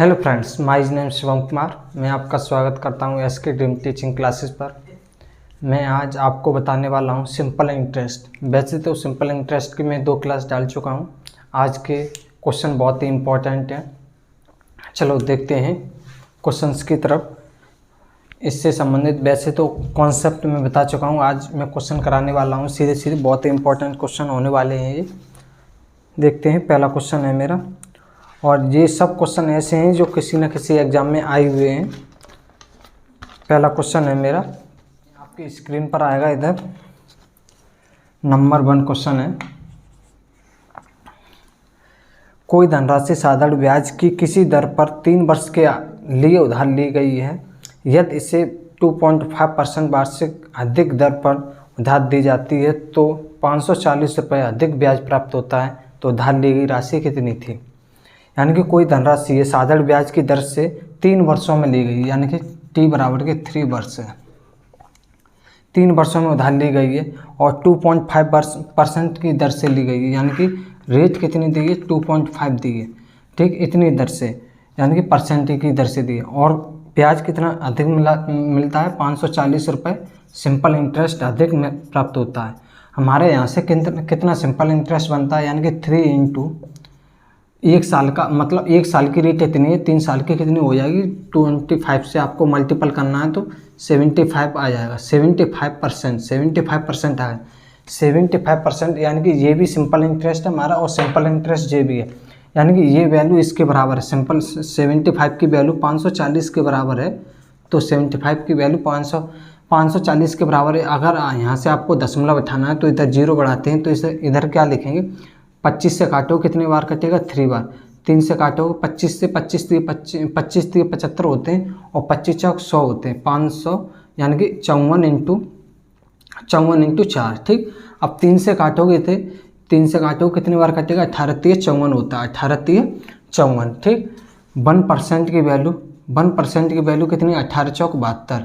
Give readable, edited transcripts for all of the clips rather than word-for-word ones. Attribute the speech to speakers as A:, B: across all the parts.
A: Hello friends, my name Shivam Kumar. मैं आपका स्वागत करता हूं एसके ड्रीम टीचिंग क्लासेस पर। मैं आज आपको बताने वाला हूं सिंपल इंटरेस्ट। वैसे तो सिंपल इंटरेस्ट की मैं 2 क्लास डाल चुका हूं। आज के क्वेश्चन बहुत ही इम्पोर्टेंट हैं। चलो देखते हैं क्वेश्चंस की तरफ। इससे संबंधित वैसे तो कॉन्सेप्ट में बता चुका हूँ, आज मैं क्वेश्चन कराने वाला हूँ सीधे सीधे। बहुत ही इंपॉर्टेंट क्वेश्चन होने वाले हैं ये। देखते हैं, पहला क्वेश्चन है मेरा, और ये सब क्वेश्चन ऐसे हैं जो किसी न किसी एग्ज़ाम में आए हुए हैं। पहला क्वेश्चन है मेरा, आपकी स्क्रीन पर आएगा इधर। नंबर 1 क्वेश्चन है, कोई धनराशि साधारण ब्याज की किसी दर पर 3 वर्ष के लिए उधार ली गई है। यदि इसे 2.5% वार्षिक अधिक दर पर उधार दी जाती है तो 540 रुपये अधिक ब्याज प्राप्त होता है। तो उधार ली गई राशि कितनी थी? यानी कि कोई धनराशि है साधारण ब्याज की दर से 3 वर्षों में ली गई, यानी कि t बराबर के 3 वर्ष है। 3 वर्षों में उधार ली गई है और 2.5% की दर से ली गई है, यानी कि रेट कितनी दी है? 2.5 दी है, ठीक, इतनी दर से, यानी कि परसेंट की दर से दी है। और ब्याज कितना अधिक मिलता है? 540 रुपये सिंपल इंटरेस्ट अधिक में प्राप्त होता है। हमारे यहाँ से कितना सिंपल इंटरेस्ट बनता है? यानी कि 3 इंटू 1 साल का, मतलब 1 साल की रेट इतनी है, 3 साल की कितनी हो जाएगी? 25 से आपको मल्टीपल करना है तो 75 आ जाएगा। 75% आएगा। 75%, यानी कि ये भी सिंपल इंटरेस्ट है हमारा और सिंपल इंटरेस्ट ये भी है, यानी कि ये वैल्यू इसके बराबर है। सिंपल 75 की वैल्यू 540 के बराबर है, तो 75 की वैल्यू 540 के बराबर है। अगर यहाँ से आपको दशमलव उठाना है तो इधर 0 बढ़ाते हैं, तो इसे इधर क्या लिखेंगे? 25 से काटो, कितनी बार कटेगा? 3 बार। 3 से काटोगे 25 से 25 3 75 होते हैं और 25 चौक 100 होते हैं, 500, यानी कि 54 इंटू 4, ठीक। अब 3 से काटोगे थे, 3 से काटोगे कितनी बार कटेगा? 18 3 54 होता है, 18 3 54, ठीक। 1% की वैल्यू, 1% की वैल्यू कितनी? 18 चौक 72,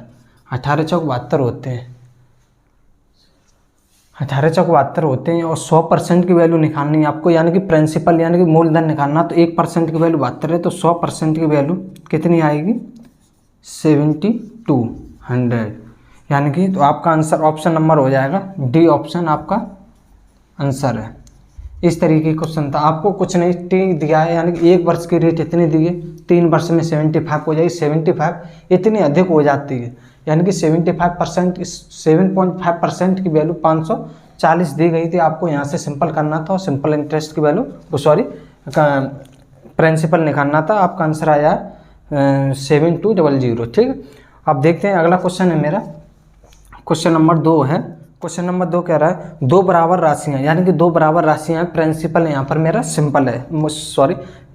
A: 18 चौक 72 होते हैं, 18 चौक 72 होते हैं। और 100% की वैल्यू निकालनी है आपको, यानी कि प्रिंसिपल, यानी कि मूलधन निकालना। तो 1% की वैल्यू 72 है, तो 100% की वैल्यू कितनी आएगी? 7200, यानी कि तो आपका आंसर ऑप्शन नंबर हो जाएगा डी ऑप्शन आपका आंसर है। इस तरीके का क्वेश्चन था। आपको कुछ नहीं, टी दिया है, यानी कि 1 वर्ष की रेट इतनी दी है, 3 वर्ष में 75 हो जाएगी। 75 इतनी अधिक हो जाती है, यानी कि 75%, 7.5% की वैल्यू 540 दी गई थी। आपको यहाँ से सिंपल करना था और सिंपल इंटरेस्ट की वैल्यू, प्रिंसिपल निकालना था। आपका आंसर आया 7200, ठीक। अब देखते हैं अगला क्वेश्चन है मेरा, क्वेश्चन नंबर 2 है। क्वेश्चन नंबर 2 कह रहा है 2 बराबर राशियाँ, यानी कि 2 बराबर राशियाँ हैं। प्रिंसिपल यहाँ पर मेरा सिंपल है,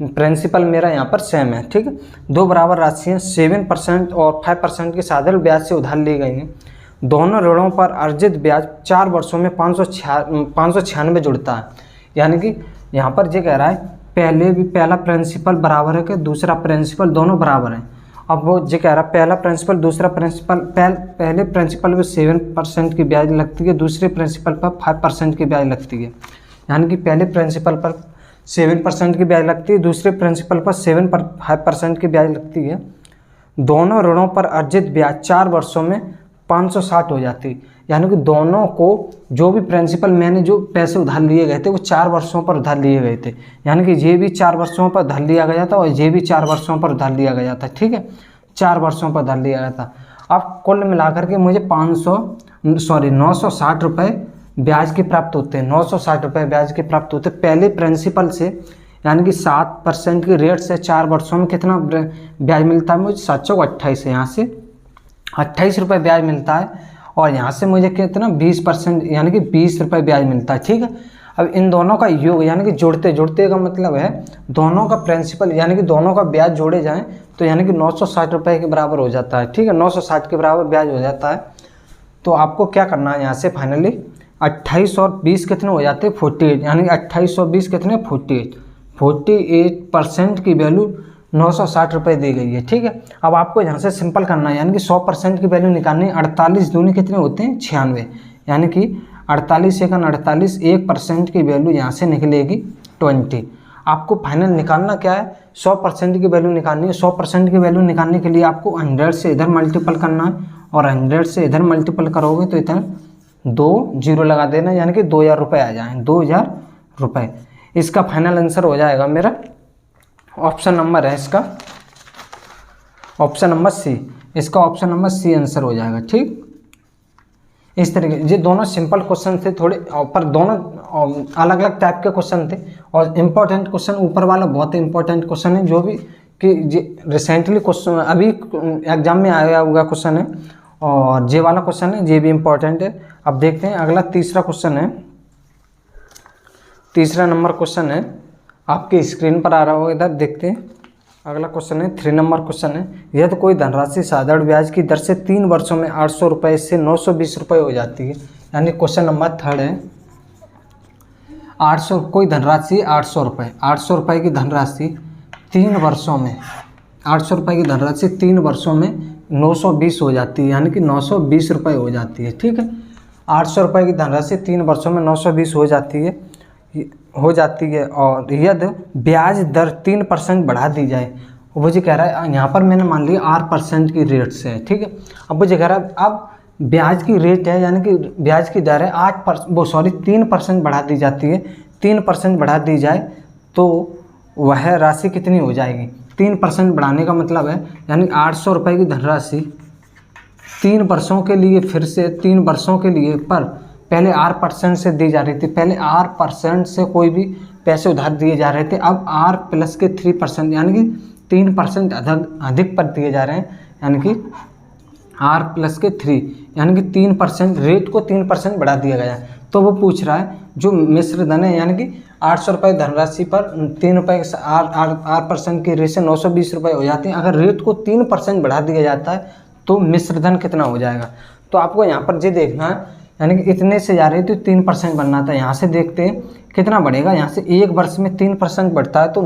A: प्रिंसिपल मेरा यहाँ पर सेम है, ठीक है। 2 बराबर राशियाँ 7% और 5% के साधारण ब्याज से उधार ली गई हैं। दोनों ऋणों पर अर्जित ब्याज 4 वर्षों में 596 जुड़ता है। यानी कि यहाँ पर ये कह रहा है पहला प्रिंसिपल बराबर है कि दूसरा प्रिंसिपल, दोनों बराबर हैं। अब वो ये कह रहा है पहला प्रिंसिपल दूसरा प्रिंसिपल, पहले प्रिंसिपल पर 7% की ब्याज लगती है, दूसरे प्रिंसिपल पर 5% की ब्याज लगती है। यानी कि पहले प्रिंसिपल पर 7% की ब्याज लगती है, दूसरे प्रिंसिपल पर 5% की ब्याज लगती है। दोनों ऋणों पर अर्जित ब्याज 4 वर्षों में 560 हो जाती है। यानी कि दोनों को, जो भी प्रिंसिपल मैंने जो पैसे उधार लिए गए थे वो 4 वर्षों पर उधार लिए गए थे, यानी कि ये भी 4 वर्षों पर उधार लिया गया था और ये भी 4 वर्षों पर उधार लिया गया था, ठीक है। 4 वर्षों पर उधार लिया गया था। अब कुल मिलाकर के मुझे 960 रुपये ब्याज के प्राप्त होते हैं, 960 रुपये ब्याज के प्राप्त होते हैं पहले प्रिंसिपल से। यानी कि 7% की रेट से 4 वर्षों में कितना ब्याज मिलता है मुझे? 728 है, यहाँ से 28 रुपये ब्याज मिलता है और यहाँ से मुझे कितना? 20%, यानी कि 20 रुपये ब्याज मिलता है, ठीक है। अब इन दोनों का योग, यानी कि जोड़ते का मतलब है दोनों का प्रिंसिपल, यानी कि दोनों का ब्याज जोड़े जाएं तो यानी कि 960 रुपये के बराबर हो जाता है, ठीक है। 960 के बराबर ब्याज हो जाता है। तो आपको क्या करना है यहाँ से फाइनली 28 और 20 कितने हो जाते हैं? 48, यानी कि 28 और 20 कितने? 48% की वैल्यू 960 रुपये दी गई है, ठीक है। अब आपको यहाँ से सिंपल करना है, यानी कि 100% की वैल्यू निकालनी है। 48 दूनी कितने होते हैं? 96, यानी कि 48 1 48, 1% की वैल्यू यहाँ से निकलेगी 20। आपको फाइनल निकालना क्या है, 100% की वैल्यू निकालनी है। 100% की वैल्यू निकालने के लिए आपको 100 से इधर मल्टीपल करना है और 100 से इधर मल्टीपल करोगे तो इधर 2 जीरो लगा देना, यानी कि 2000 रुपये आ जाएँ, 2000 रुपये। इसका फाइनल आंसर हो जाएगा मेरा ऑप्शन नंबर है इसका, ऑप्शन नंबर सी। इसका ऑप्शन नंबर सी आंसर हो जाएगा। ठीक, इस तरीके ये दोनों सिंपल क्वेश्चन थे थोड़े, पर दोनों अलग अलग टाइप के क्वेश्चन थे। और इम्पोर्टेंट क्वेश्चन ऊपर वाला बहुत इंपॉर्टेंट क्वेश्चन है, जो भी कि रिसेंटली क्वेश्चन अभी एग्जाम में आया हुआ क्वेश्चन है, और ये वाला क्वेश्चन है ये भी इम्पोर्टेंट है। अब देखते हैं अगला तीसरा क्वेश्चन है, तीसरा नंबर क्वेश्चन है, आपकी स्क्रीन पर आ रहा होगा, इधर देखते हैं। अगला क्वेश्चन है 3 नंबर क्वेश्चन है। यह तो कोई धनराशि साधारण ब्याज की दर से 3 वर्षों में 800 रुपये से 920 रुपये हो जाती है। यानी क्वेश्चन नंबर 3 है, 800 कोई धनराशि 800 रुपये, 800 रुपये की धनराशि 3 वर्षों में, 800 रुपये की धनराशि 3 वर्षों में 920 हो जाती है, यानी कि 920 रुपये हो जाती है। ठीक है, 800 रुपये की धनराशि 3 वर्षों में 920 हो जाती है। और यदि ब्याज दर 3% बढ़ा दी जाए, वो मुझे कह रहा है यहाँ पर मैंने मान लिया 8% की रेट से है। ठीक है, अब मुझे कह रहा है अब ब्याज की रेट है, यानी कि ब्याज की दर है 3% बढ़ा दी जाती है, 3% बढ़ा दी जाए तो वह राशि कितनी हो जाएगी। 3% बढ़ाने का मतलब है यानी 800 रुपये की धनराशि 3 वर्षों के लिए, फिर से 3 वर्षों के लिए, पर पहले 8% से दी जा रही थी, पहले 8% से कोई भी पैसे उधार दिए जा रहे थे, अब R प्लस के 3% यानी कि 3% अधिक पर दिए जा रहे हैं, यानी कि R प्लस के 3 यानी कि 3%, रेट को 3% बढ़ा दिया गया है। तो वो पूछ रहा है जो मिश्र धन है, यानी कि 800 रुपये धनराशि पर 3 रुपये R% की रेट से 920 रुपये हो जाते हैं। अगर रेट को 3% बढ़ा दिया जाता है तो मिश्र धन कितना हो जाएगा। तो आपको यहाँ पर ये देखना है, यानी कि इतने से जा रही थी तो 3% बनना था। यहाँ से देखते हैं कितना बढ़ेगा, यहाँ से 1 वर्ष में 3% बढ़ता है तो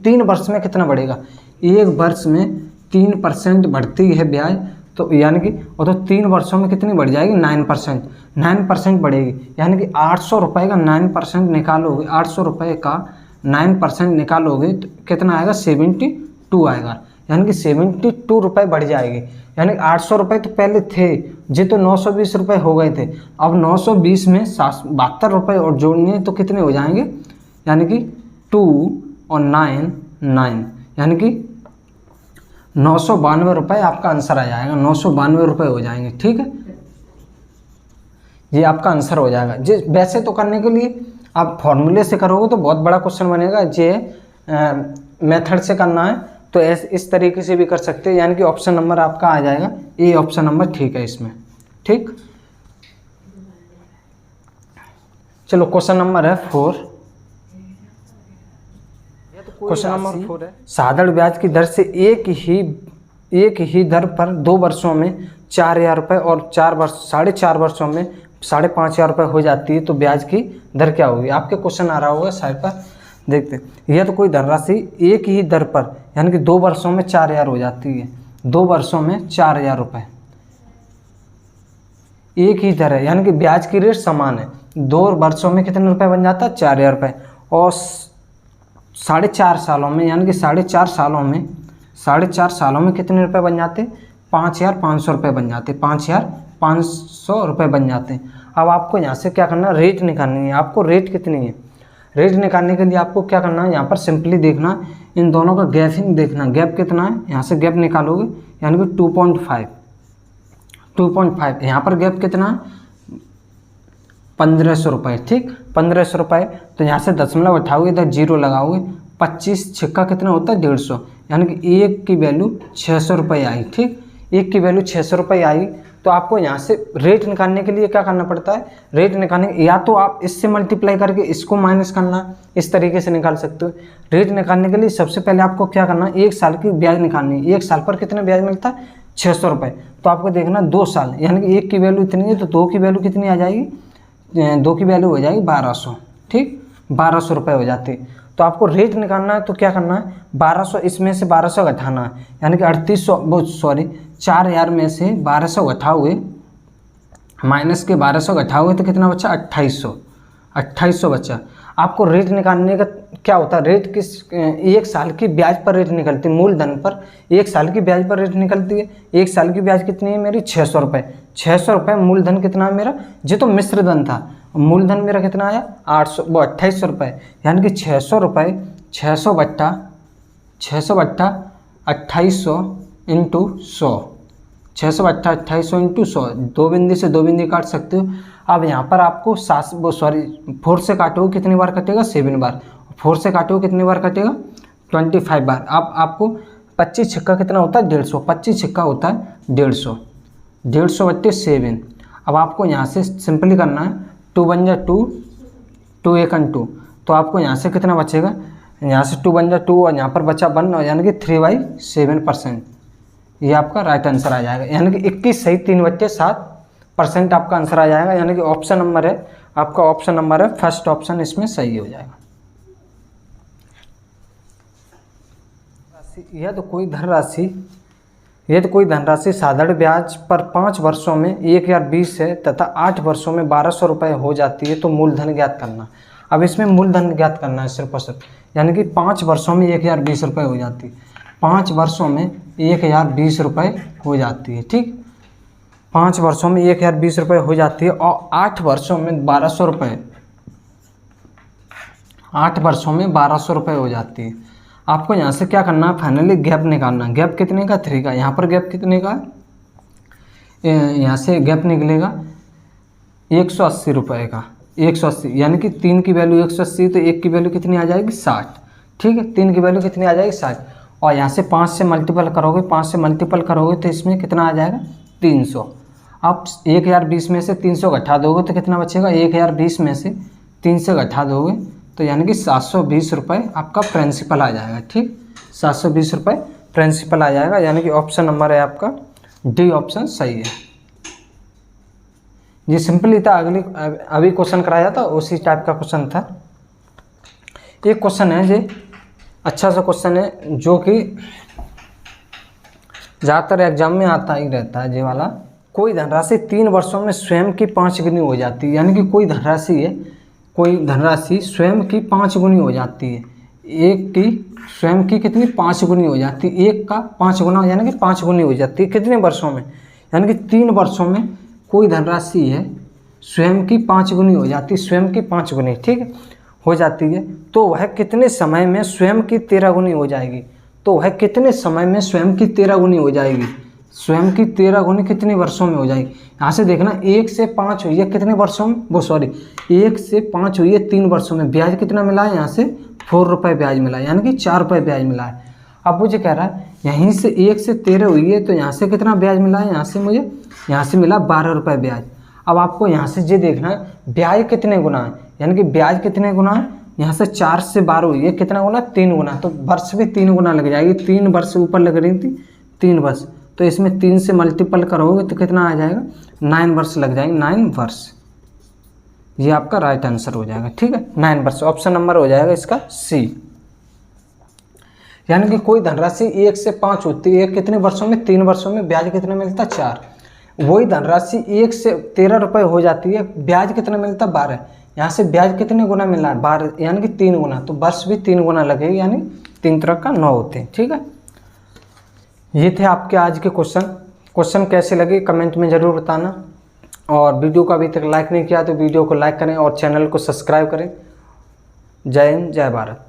A: 3 वर्ष में कितना बढ़ेगा। 1 वर्ष में 3% बढ़ती है ब्याज, तो यानी कि और तो 3 वर्षों में कितनी बढ़ जाएगी, 9% बढ़ेगी। यानी कि 800 रुपये का 9% निकालोगे, 800 रुपये का 9% निकालोगे तो कितना आएगा, 72 आएगा, यानी कि 72 रुपये बढ़ जाएगी। यानी 800 रुपये तो पहले थे जी, तो 920 रुपये हो गए थे। अब 920 में 72 रुपये और जोड़ने तो कितने हो जाएंगे, यानी कि 2 और 9 यानी कि 992 रुपये आपका आंसर आ जाएगा, 992 रुपये हो जाएंगे। ठीक है, ये आपका आंसर हो जाएगा। जी वैसे तो करने के लिए आप फॉर्मूले से करोगे तो बहुत बड़ा क्वेश्चन बनेगा, ये मेथड से करना है तो इस तरीके से भी कर सकते हैं, यानी कि ऑप्शन नंबर आपका आ जाएगा ए, ऑप्शन नंबर ठीक है इसमें। ठीक, चलो क्वेश्चन नंबर है 4। क्वेश्चन नंबर 4 है, साधारण ब्याज की दर से एक ही दर पर 2 वर्षों में 4000 रुपये और 4.5 वर्षों में 5500 रुपये हो जाती है, तो ब्याज की दर क्या होगी। आपके क्वेश्चन आ रहा होगा साइड पर, देखते हैं। यह तो कोई धनराशि एक ही दर पर यानी कि 2 वर्षों में 4000 हो जाती है, 2 वर्षों में 4000 रुपये, एक ही दर है, यानी कि ब्याज की रेट समान है। 2 वर्षों में कितने रुपए बन जाता है, 4000 रुपये, और 4.5 सालों में, यानी कि 4.5 सालों में कितने रुपए बन जाते, 5500 रुपये बन जाते, 5500 रुपये बन जाते हैं। अब आपको यहाँ से क्या करना है, रेट निकालनी है। आपको रेट कितनी है, रेट निकालने के लिए आपको क्या करना है, यहाँ पर सिंपली देखना इन दोनों का गैपिंग देखना, गैप कितना है, यहाँ से गैप निकालोगे यानी कि 2.5, यहाँ पर गैप कितना है 1500 रुपये। ठीक, 1500 रुपये, तो यहाँ से दशमलव उठाओगे, इधर 0 लगाओगे, 25 छिक्का कितना होता है 150, यानी कि 1 की वैल्यू 600 रुपये आई। ठीक, 1 की वैल्यू 600 रुपये आई। तो आपको यहाँ से रेट निकालने के लिए क्या करना पड़ता है, रेट निकालने या तो आप इससे मल्टीप्लाई करके इसको माइनस करना, इस तरीके से निकाल सकते हो। रेट निकालने के लिए सबसे पहले आपको क्या करना है, 1 साल की ब्याज निकालनी है। 1 साल पर कितना ब्याज मिलता है, 600 रुपये। तो आपको देखना 2 साल, यानी कि 1 की वैल्यू इतनी है तो 2 की वैल्यू कितनी आ जाएगी, 2 की वैल्यू हो जाएगी 1200। ठीक, 1200 रुपये हो जाती है। तो आपको रेट निकालना है तो क्या करना है, 1200 इसमें से 1200 घटाना है, यानी कि 4000 में से 1200 घटाओगे, माइनस के 1200 घटाओगे तो कितना बचा 2800। 2800 बचा। आपको रेट निकालने का क्या होता है, रेट किस 1 साल की ब्याज पर रेट निकलती है, मूलधन पर 1 साल की ब्याज पर रेट निकलती है। 1 साल की ब्याज कितनी है मेरी 600 रुपये। 600 रुपये मूलधन कितना है मेरा, ये तो मिश्र धन था, मूलधन मेरा कितना आया 800 वो 2800 रुपये, यानी कि 600 रुपये 600 बट्टा 2800 इंटू 100, 600 बट्टा 2800 इंटू 100, 2 बिंदी से 2 बिंदी काट सकते हो। अब यहाँ पर आपको 4 से काटोगे कितनी बार कटेगा 7 बार, 4 से काटोगे कितनी बार कटेगा 25 बार। अब आपको 25 छिक्का कितना होता है 150, 25 छिक्का होता है 150, 150 बट्टे 7। अब आपको यहाँ से सिंपली करना है 2 बन जा 2, 2 1 2, तो आपको यहाँ से कितना बचेगा, यहाँ से 2 बन जा 2 और यहाँ पर बचा 1, यानी कि 3/7%। ये आपका राइट आंसर आ जाएगा, यानी कि 21 सही 3/7% आपका आंसर आ जाएगा, यानी कि ऑप्शन नंबर है आपका, ऑप्शन नंबर है फर्स्ट ऑप्शन इसमें सही हो जाएगा। यह तो कोई धनराशि साधारण ब्याज पर 5 वर्षों में 1020 है तथा 8 वर्षों में 1200 रुपये हो जाती है, तो मूलधन ज्ञात करना। अब इसमें मूलधन ज्ञात करना है सिर्फ और सिर्फ, यानी कि 5 वर्षों में 1020 रुपये हो जाती है, 5 वर्षों में 1020 रुपये हो जाती है, ठीक। 5 वर्षों में 1020 रुपये हो जाती है और 8 वर्षों में 1200 रुपये, 8 वर्षों में 1200 रुपये हो जाती है। आपको यहाँ से क्या करना है, फाइनली गैप निकालना। गैप कितने का 3 का, यहाँ पर गैप कितने का, यहाँ से गैप निकलेगा 180 रुपये का, 180, यानी कि 3 की वैल्यू 180, तो 1 की वैल्यू कितनी आ जाएगी 60, ठीक है। 3 की वैल्यू कितनी आ जाएगी 60, और यहाँ से 5 से मल्टीपल करोगे, 5 से मल्टीपल करोगे तो इसमें कितना आ जाएगा 300। आप 1020 में से 300 घटा दोगे तो कितना बचेगा, 1020 में से 300 घटा दोगे तो यानी कि 720 रुपये आपका प्रिंसिपल आ जाएगा, ठीक। 720 रुपये प्रिंसिपल आ जाएगा, यानी कि ऑप्शन नंबर है आपका डी ऑप्शन सही है। ये सिंपल ही था, अभी क्वेश्चन कराया था उसी टाइप का क्वेश्चन था। एक क्वेश्चन है ये अच्छा सा क्वेश्चन है जो कि ज़्यादातर एग्जाम में आता ही रहता है, ये वाला। कोई धनराशि 3 वर्षों में स्वयं की 5 गुनी हो जाती है, यानी कि कोई धनराशि स्वयं की 5 गुनी हो जाती है, एक की स्वयं की कितनी 5 गुनी हो जाती है, एक का 5 गुना, यानी कि 5 गुनी हो जाती है कितने वर्षों में, यानी कि 3 वर्षों में कोई धनराशि है स्वयं की 5 गुनी हो जाती है, स्वयं की 5 गुनी, ठीक है, हो जाती है, तो वह कितने समय में स्वयं की 13 गुनी हो जाएगी, तो वह कितने समय में स्वयं की 13 गुनी हो जाएगी, स्वयं की 13 गुनी कितने वर्षों में हो जाएगी। यहाँ से देखना 1 से 5 हुई है कितने वर्षों में, 1 से 5 हुई है 3 वर्षों में, ब्याज कितना मिला है, यहाँ से 4 रुपये ब्याज मिला है, यानी कि 4 रुपये ब्याज मिला है। अब मुझे कह रहा है यहीं से 1 से 13 हुई है, तो यहाँ से कितना ब्याज मिला है, यहाँ से मिला 12 रुपये ब्याज। अब आपको यहाँ से ये देखना है ब्याज कितने गुना है, यानी कि ब्याज कितने गुना है, यहाँ से 4 से 12 हुई है कितना गुना, 3 गुना, तो वर्ष भी 3 गुना लग जाएगी, 3 वर्ष ऊपर लग रही थी 3 वर्ष, तो इसमें 3 से मल्टीपल करोगे तो कितना आ जाएगा 9 वर्ष लग जाएंगे, 9 वर्ष। ये आपका राइट आंसर हो जाएगा, ठीक है, 9 वर्ष ऑप्शन नंबर हो जाएगा इसका सी। यानी कि कोई धनराशि 1 से 5 होती है, कितने वर्षों में, 3 वर्षों में, ब्याज कितना मिलता है 4। वही धनराशि 1 से 13 रुपये हो जाती है, ब्याज कितना मिलता है 12, यहाँ से ब्याज कितने गुना मिला है 12, यानी कि 3 गुना, तो वर्ष भी 3 गुना लगेगी, यानी 3 तरह का 9 होते हैं, ठीक है। ये थे आपके आज के क्वेश्चन कैसे लगे कमेंट में ज़रूर बताना, और वीडियो को अभी तक लाइक नहीं किया तो वीडियो को लाइक करें और चैनल को सब्सक्राइब करें। जय हिंद, जय भारत।